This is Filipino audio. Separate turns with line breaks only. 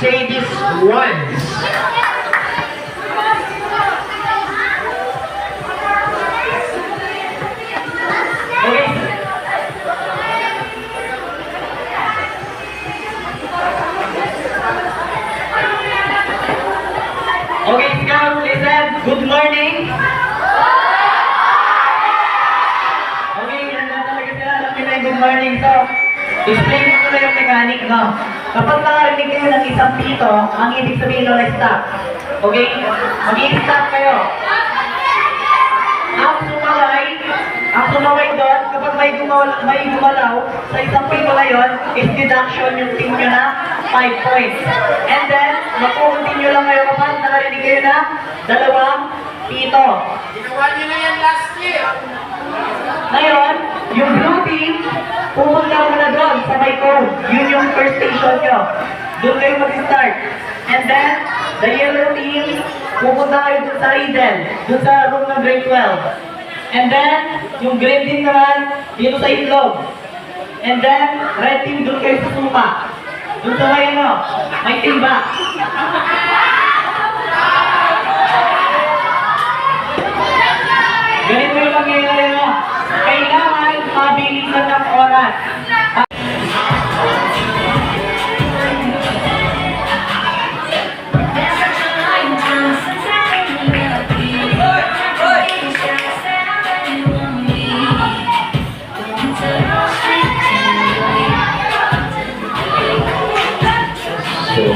say this once. Okay, now listen. Good morning. Okay, nandiyan talaga sila. Alam nila yung good morning. So, explain ko na yung mechanic, no? Kapag nakarinig kayo ng isang pito, ang ibig sabihin nun ay stop. Okay? Mag-i-stop kayo. Ang sumaway doon, kapag may gumalaw sa isang pito na yun, is deduction yung team nyo na 5 points. And then, mag-continue lang kayo kapag nakarinig kayo na dalawang pito.
Ginawa nyo na yan last year.
Ngayon, yung blue team, pupunta muna doon sa may code. Yun yung first station nyo. Doon kayo mag-start. And then, the yellow team, pupunta kayo doon sa Riddle, doon sa room ng grade 12. And then, yung green team naman, dito sa itlog. And then, red team, doon kayo sa supa. Doon sa may may timba. Ganito yung mangyayari mo. Kailangan mabilisan ng oras.
So,